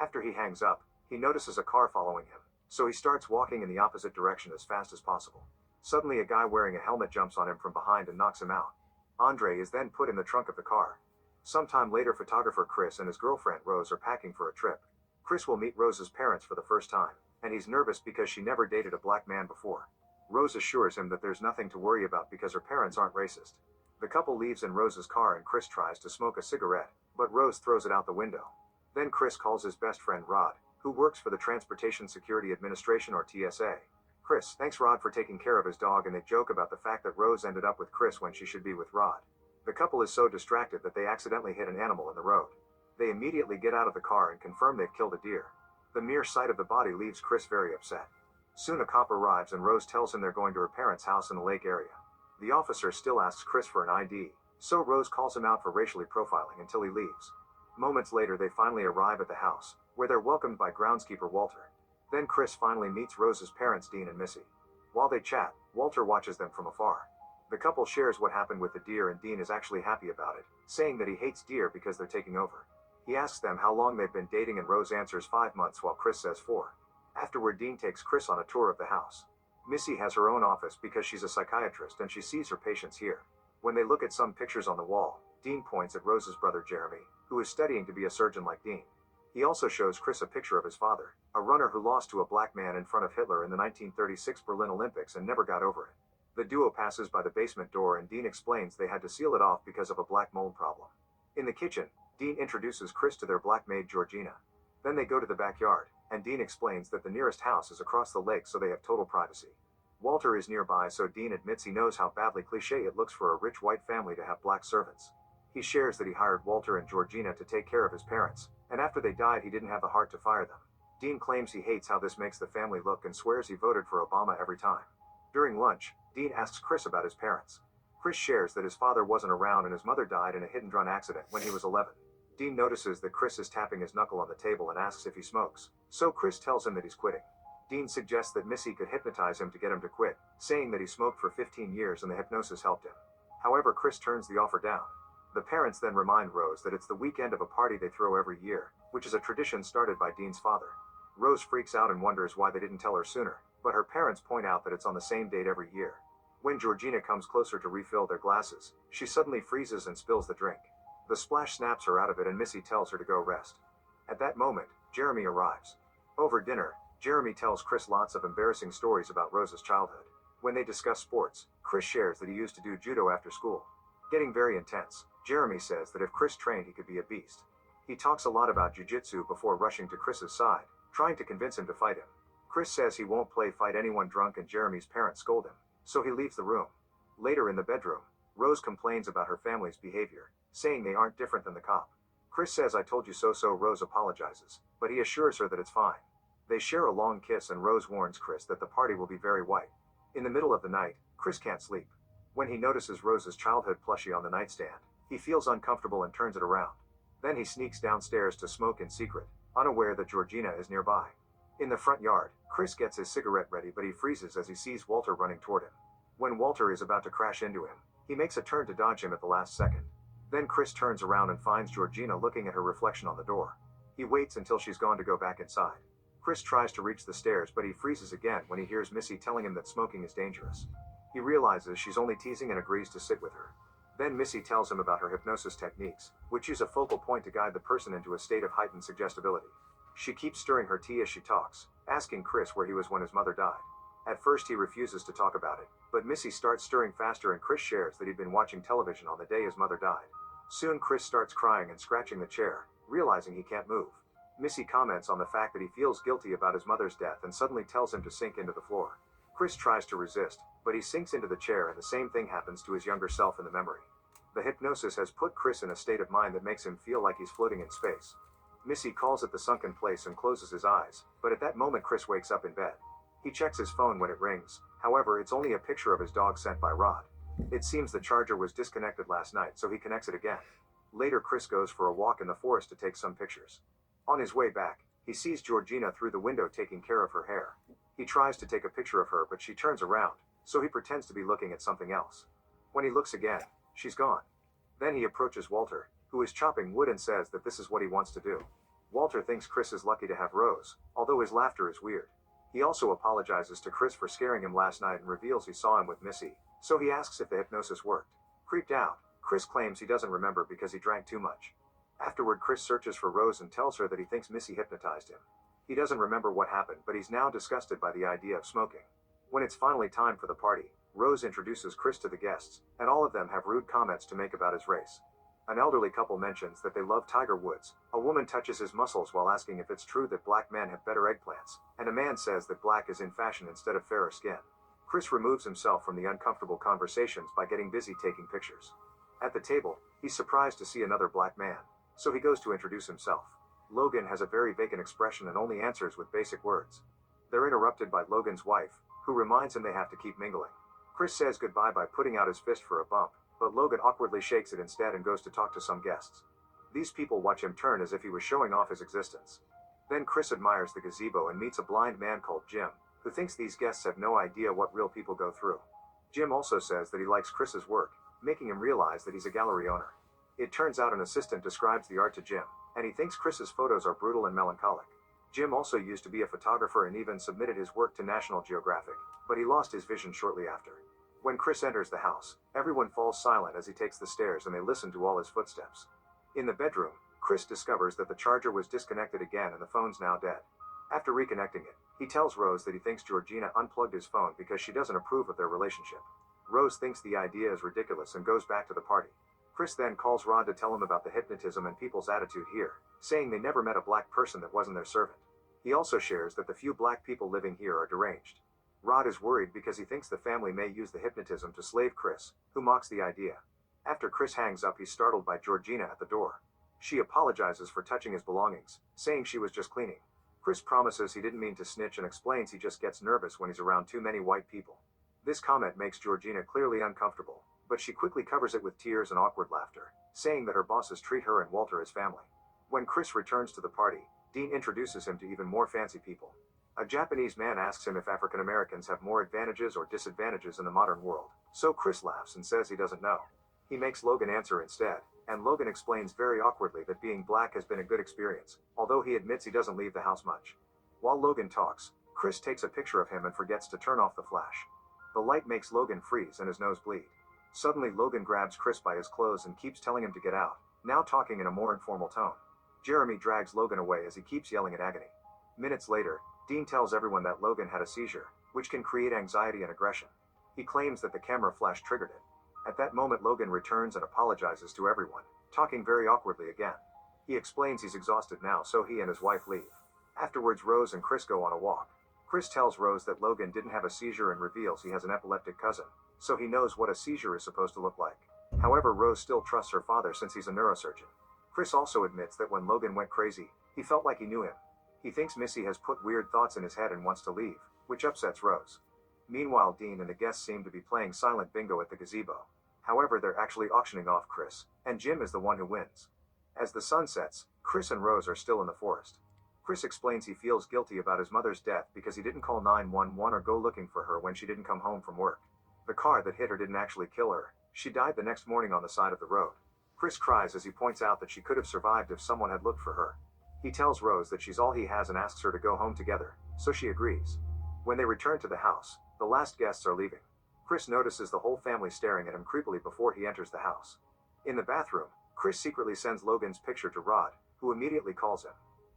After he hangs up, he notices a car following him, so he starts walking in the opposite direction as fast as possible. Suddenly a guy wearing a helmet jumps on him from behind and knocks him out. Andre is then put in the trunk of the car. Sometime later, photographer Chris and his girlfriend Rose are packing for a trip. Chris will meet Rose's parents for the first time, and he's nervous because she never dated a black man before. Rose assures him that there's nothing to worry about because her parents aren't racist. The couple leaves in Rose's car and Chris tries to smoke a cigarette, but Rose throws it out the window. Then Chris calls his best friend Rod, who works for the Transportation Security Administration or TSA. Chris thanks Rod for taking care of his dog, and they joke about the fact that Rose ended up with Chris when she should be with Rod. The couple is so distracted that they accidentally hit an animal in the road. They immediately get out of the car and confirm they've killed a deer. The mere sight of the body leaves Chris very upset. Soon a cop arrives and Rose tells him they're going to her parents' house in the lake area. The officer still asks Chris for an ID, so Rose calls him out for racially profiling until he leaves. Moments later they finally arrive at the house, where they're welcomed by groundskeeper Walter. Then Chris finally meets Rose's parents, Dean and Missy. While they chat, Walter watches them from afar. The couple shares what happened with the deer and Dean is actually happy about it, saying that he hates deer because they're taking over. He asks them how long they've been dating and Rose answers 5 months while Chris says 4. Afterward, Dean takes Chris on a tour of the house. Missy has her own office because she's a psychiatrist and she sees her patients here. When they look at some pictures on the wall, Dean points at Rose's brother Jeremy, who is studying to be a surgeon like Dean. He also shows Chris a picture of his father, a runner who lost to a black man in front of Hitler in the 1936 Berlin Olympics and never got over it. The duo passes by the basement door and Dean explains they had to seal it off because of a black mold problem. In the kitchen, Dean introduces Chris to their black maid Georgina. Then they go to the backyard, and Dean explains that the nearest house is across the lake so they have total privacy. Walter is nearby, so Dean admits he knows how badly cliché it looks for a rich white family to have black servants. He shares that he hired Walter and Georgina to take care of his parents, and after they died he didn't have the heart to fire them. Dean claims he hates how this makes the family look and swears he voted for Obama every time. During lunch, Dean asks Chris about his parents. Chris shares that his father wasn't around and his mother died in a hit-and-run accident when he was 11. Dean notices that Chris is tapping his knuckle on the table and asks if he smokes, so Chris tells him that he's quitting. Dean suggests that Missy could hypnotize him to get him to quit, saying that he smoked for 15 years and the hypnosis helped him. However, Chris turns the offer down. The parents then remind Rose that it's the weekend of a party they throw every year, which is a tradition started by Dean's father. Rose freaks out and wonders why they didn't tell her sooner, but her parents point out that it's on the same date every year. When Georgina comes closer to refill their glasses, she suddenly freezes and spills the drink. The splash snaps her out of it and Missy tells her to go rest. At that moment, Jeremy arrives. Over dinner, Jeremy tells Chris lots of embarrassing stories about Rose's childhood. When they discuss sports, Chris shares that he used to do judo after school. Getting very intense, Jeremy says that if Chris trained he could be a beast. He talks a lot about jiu-jitsu before rushing to Chris's side, trying to convince him to fight him. Chris says he won't fight anyone drunk and Jeremy's parents scold him, so he leaves the room. Later in the bedroom, Rose complains about her family's behavior, saying they aren't different than the cop. Chris says I told you so, so Rose apologizes, but he assures her that it's fine. They share a long kiss and Rose warns Chris that the party will be very white. In the middle of the night, Chris can't sleep. When he notices Rose's childhood plushie on the nightstand, he feels uncomfortable and turns it around. Then he sneaks downstairs to smoke in secret, unaware that Georgina is nearby. In the front yard, Chris gets his cigarette ready, but he freezes as he sees Walter running toward him. When Walter is about to crash into him, he makes a turn to dodge him at the last second. Then Chris turns around and finds Georgina looking at her reflection on the door. He waits until she's gone to go back inside. Chris tries to reach the stairs, but he freezes again when he hears Missy telling him that smoking is dangerous. He realizes she's only teasing and agrees to sit with her. Then Missy tells him about her hypnosis techniques, which use a focal point to guide the person into a state of heightened suggestibility. She keeps stirring her tea as she talks, asking Chris where he was when his mother died. At first he refuses to talk about it, but Missy starts stirring faster and Chris shares that he'd been watching television on the day his mother died. Soon Chris starts crying and scratching the chair, realizing he can't move. Missy comments on the fact that he feels guilty about his mother's death and suddenly tells him to sink into the floor. Chris tries to resist, but he sinks into the chair and the same thing happens to his younger self in the memory. The hypnosis has put Chris in a state of mind that makes him feel like he's floating in space. Missy calls it the sunken place and closes his eyes, but at that moment Chris wakes up in bed. He checks his phone when it rings, however it's only a picture of his dog sent by Rod. It seems the charger was disconnected last night, so he connects it again. Later Chris goes for a walk in the forest to take some pictures. On his way back, he sees Georgina through the window taking care of her hair. He tries to take a picture of her but she turns around, so he pretends to be looking at something else. When he looks again, she's gone. Then he approaches Walter, who is chopping wood and says that this is what he wants to do. Walter thinks Chris is lucky to have Rose, although his laughter is weird. He also apologizes to Chris for scaring him last night and reveals he saw him with Missy, so he asks if the hypnosis worked. Creeped out, Chris claims he doesn't remember because he drank too much. Afterward, Chris searches for Rose and tells her that he thinks Missy hypnotized him. He doesn't remember what happened, but he's now disgusted by the idea of smoking. When it's finally time for the party, Rose introduces Chris to the guests, and all of them have rude comments to make about his race. An elderly couple mentions that they love Tiger Woods, a woman touches his muscles while asking if it's true that black men have better eggplants, and a man says that black is in fashion instead of fairer skin. Chris removes himself from the uncomfortable conversations by getting busy taking pictures. At the table, he's surprised to see another black man, so he goes to introduce himself. Logan has a very vacant expression and only answers with basic words. They're interrupted by Logan's wife, who reminds him they have to keep mingling. Chris says goodbye by putting out his fist for a bump, but Logan awkwardly shakes it instead and goes to talk to some guests. These people watch him turn as if he was showing off his existence. Then Chris admires the gazebo and meets a blind man called Jim, who thinks these guests have no idea what real people go through. Jim also says that he likes Chris's work, making him realize that he's a gallery owner. It turns out an assistant describes the art to Jim, and he thinks Chris's photos are brutal and melancholic. Jim also used to be a photographer and even submitted his work to National Geographic, but he lost his vision shortly after. When Chris enters the house, everyone falls silent as he takes the stairs and they listen to all his footsteps. In the bedroom, Chris discovers that the charger was disconnected again and the phone's now dead. After reconnecting it, he tells Rose that he thinks Georgina unplugged his phone because she doesn't approve of their relationship. Rose thinks the idea is ridiculous and goes back to the party. Chris then calls Rod to tell him about the hypnotism and people's attitude here, saying they never met a black person that wasn't their servant. He also shares that the few black people living here are deranged. Rod is worried because he thinks the family may use the hypnotism to slave Chris, who mocks the idea. After Chris hangs up, he's startled by Georgina at the door. She apologizes for touching his belongings, saying she was just cleaning. Chris promises he didn't mean to snitch and explains he just gets nervous when he's around too many white people. This comment makes Georgina clearly uncomfortable, but she quickly covers it with tears and awkward laughter, saying that her bosses treat her and Walter as family. When Chris returns to the party, Dean introduces him to even more fancy people. A Japanese man asks him if African Americans have more advantages or disadvantages in the modern world, so Chris laughs and says he doesn't know. He makes Logan answer instead, and Logan explains very awkwardly that being black has been a good experience, although he admits he doesn't leave the house much. While Logan talks, Chris takes a picture of him and forgets to turn off the flash. The light makes Logan freeze and his nose bleed. Suddenly Logan grabs Chris by his clothes and keeps telling him to get out, now talking in a more informal tone. Jeremy drags Logan away as he keeps yelling in agony. Minutes later, Dean tells everyone that Logan had a seizure, which can create anxiety and aggression. He claims that the camera flash triggered it. At that moment Logan returns and apologizes to everyone, talking very awkwardly again. He explains he's exhausted now, so he and his wife leave. Afterwards Rose and Chris go on a walk. Chris tells Rose that Logan didn't have a seizure and reveals he has an epileptic cousin, so he knows what a seizure is supposed to look like. However, Rose still trusts her father since he's a neurosurgeon. Chris also admits that when Logan went crazy, he felt like he knew him. He thinks Missy has put weird thoughts in his head and wants to leave, which upsets Rose. Meanwhile, Dean and the guests seem to be playing silent bingo at the gazebo. However, they're actually auctioning off Chris, and Jim is the one who wins. As the sun sets, Chris and Rose are still in the forest. Chris explains he feels guilty about his mother's death because he didn't call 911 or go looking for her when she didn't come home from work. The car that hit her didn't actually kill her. She died the next morning on the side of the road. Chris cries as he points out that she could have survived if someone had looked for her. He tells Rose that she's all he has and asks her to go home together, so she agrees. When they return to the house, the last guests are leaving. Chris notices the whole family staring at him creepily before he enters the house. In the bathroom, Chris secretly sends Logan's picture to Rod, who immediately calls him.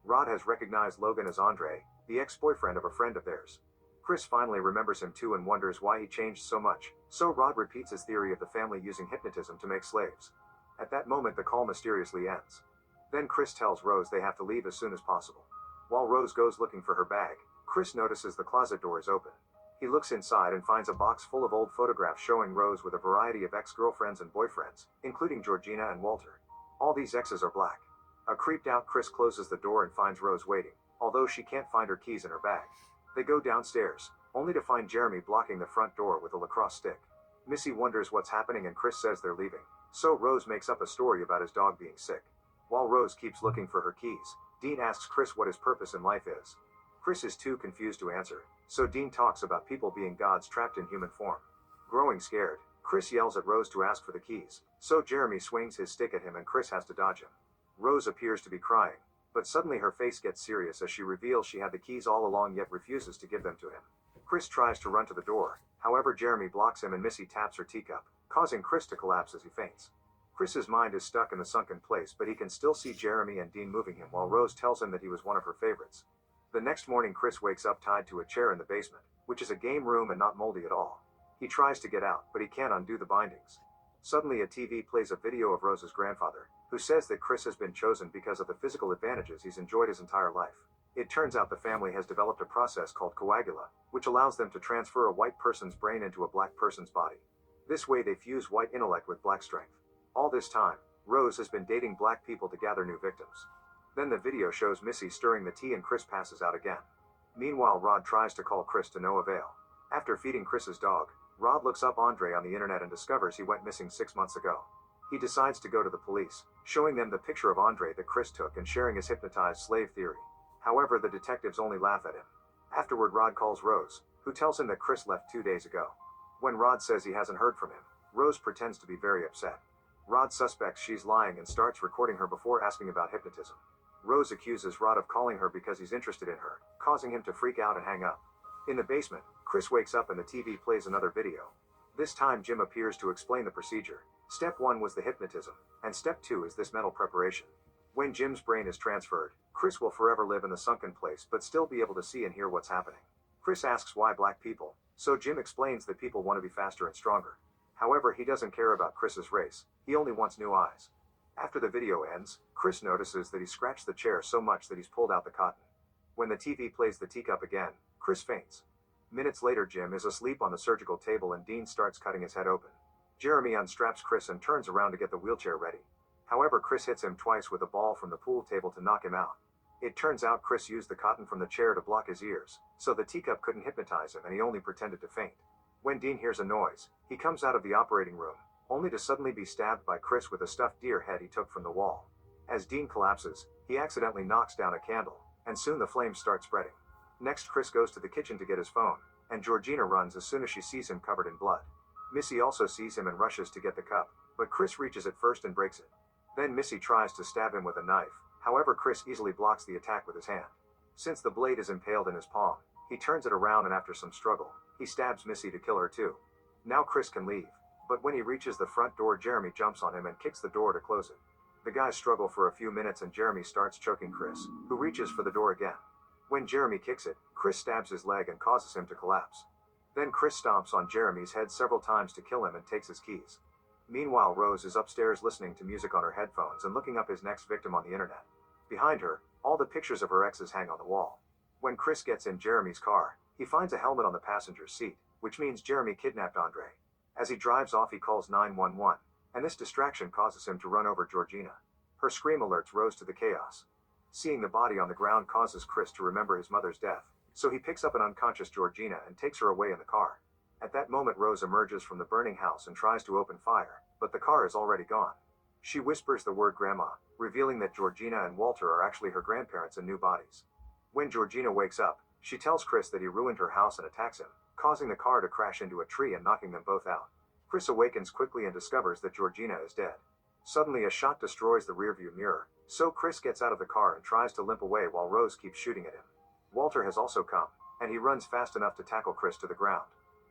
Rod has recognized Logan as Andre, the ex-boyfriend of a friend of theirs. Chris finally remembers him too and wonders why he changed so much, so Rod repeats his theory of the family using hypnotism to make slaves. At that moment the call mysteriously ends. Then Chris tells Rose they have to leave as soon as possible. While Rose goes looking for her bag, Chris notices the closet door is open. He looks inside and finds a box full of old photographs showing Rose with a variety of ex-girlfriends and boyfriends, including Georgina and Walter. All these exes are black. A creeped out Chris closes the door and finds Rose waiting, although she can't find her keys in her bag. They go downstairs, only to find Jeremy blocking the front door with a lacrosse stick. Missy wonders what's happening and Chris says they're leaving, so Rose makes up a story about his dog being sick. While Rose keeps looking for her keys, Dean asks Chris what his purpose in life is. Chris is too confused to answer, so Dean talks about people being gods trapped in human form. Growing scared, Chris yells at Rose to ask for the keys, so Jeremy swings his stick at him and Chris has to dodge him. Rose appears to be crying, But suddenly her face gets serious as she reveals she had the keys all along yet refuses to give them to him. Chris tries to run to the door, however Jeremy blocks him and Missy taps her teacup, causing Chris to collapse as he faints. Chris's mind is stuck in the sunken place, but he can still see Jeremy and Dean moving him while Rose tells him that he was one of her favorites. The next morning Chris wakes up tied to a chair in the basement, which is a game room and not moldy at all. He tries to get out, but he can't undo the bindings. Suddenly a TV plays a video of Rose's grandfather, who says that Chris has been chosen because of the physical advantages he's enjoyed his entire life. It turns out the family has developed a process called coagula, which allows them to transfer a white person's brain into a black person's body. This way they fuse white intellect with black strength. All this time, Rose has been dating black people to gather new victims. Then the video shows Missy stirring the tea and Chris passes out again. Meanwhile Rod tries to call Chris to no avail. After feeding Chris's dog, Rod looks up Andre on the internet and discovers he went missing 6 months ago. He decides to go to the police, showing them the picture of Andre that Chris took and sharing his hypnotized slave theory. However, the detectives only laugh at him. Afterward, Rod calls Rose, who tells him that Chris left 2 days ago. When Rod says he hasn't heard from him, Rose pretends to be very upset. Rod suspects she's lying and starts recording her before asking about hypnotism. Rose accuses Rod of calling her because he's interested in her, causing him to freak out and hang up. In the basement, Chris wakes up and the TV plays another video. This time Jim appears to explain the procedure. Step 1 was the hypnotism, and step 2 is this metal preparation. When Jim's brain is transferred, Chris will forever live in the sunken place but still be able to see and hear what's happening. Chris asks why black people, so Jim explains that people want to be faster and stronger. However, he doesn't care about Chris's race, he only wants new eyes. After the video ends, Chris notices that he scratched the chair so much that he's pulled out the cotton. When the TV plays the teacup again, Chris faints. Minutes later Jim is asleep on the surgical table and Dean starts cutting his head open. Jeremy unstraps Chris and turns around to get the wheelchair ready. However, Chris hits him twice with a ball from the pool table to knock him out. It turns out Chris used the cotton from the chair to block his ears, so the teacup couldn't hypnotize him and he only pretended to faint. When Dean hears a noise, he comes out of the operating room, only to suddenly be stabbed by Chris with a stuffed deer head he took from the wall. As Dean collapses, he accidentally knocks down a candle, and soon the flames start spreading. Next Chris goes to the kitchen to get his phone, and Georgina runs as soon as she sees him covered in blood. Missy also sees him and rushes to get the cup, but Chris reaches it first and breaks it. Then Missy tries to stab him with a knife, however Chris easily blocks the attack with his hand. Since the blade is impaled in his palm, he turns it around and after some struggle, he stabs Missy to kill her too. Now Chris can leave, but when he reaches the front door Jeremy jumps on him and kicks the door to close it. The guys struggle for a few minutes and Jeremy starts choking Chris, who reaches for the door again. When Jeremy kicks it, Chris stabs his leg and causes him to collapse. Then Chris stomps on Jeremy's head several times to kill him and takes his keys. Meanwhile Rose is upstairs listening to music on her headphones and looking up his next victim on the internet. Behind her, all the pictures of her exes hang on the wall. When Chris gets in Jeremy's car, he finds a helmet on the passenger seat, which means Jeremy kidnapped Andre. As he drives off he calls 911, and this distraction causes him to run over Georgina. Her scream alerts Rose to the chaos. Seeing the body on the ground causes Chris to remember his mother's death, so he picks up an unconscious Georgina and takes her away in the car. At that moment Rose emerges from the burning house and tries to open fire, but the car is already gone. She whispers the word grandma, revealing that Georgina and Walter are actually her grandparents in new bodies. When Georgina wakes up, she tells Chris that he ruined her house and attacks him, causing the car to crash into a tree and knocking them both out. Chris awakens quickly and discovers that Georgina is dead. Suddenly a shot destroys the rearview mirror, so Chris gets out of the car and tries to limp away while Rose keeps shooting at him. Walter has also come, and he runs fast enough to tackle Chris to the ground.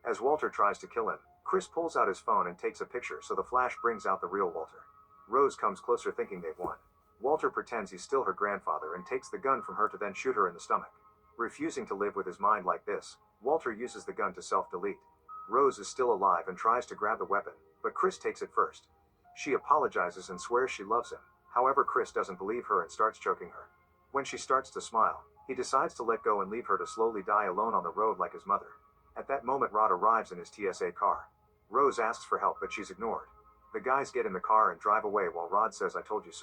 As Walter tries to kill him, Chris pulls out his phone and takes a picture so the flash brings out the real Walter. Rose comes closer thinking they've won. Walter pretends he's still her grandfather and takes the gun from her to then shoot her in the stomach. Refusing to live with his mind like this, Walter uses the gun to self-delete. Rose is still alive and tries to grab the weapon, but Chris takes it first. She apologizes and swears she loves him, however Chris doesn't believe her and starts choking her. When she starts to smile, he decides to let go and leave her to slowly die alone on the road like his mother. At that moment Rod arrives in his TSA car. Rose asks for help but she's ignored. The guys get in the car and drive away while Rod says I told you so.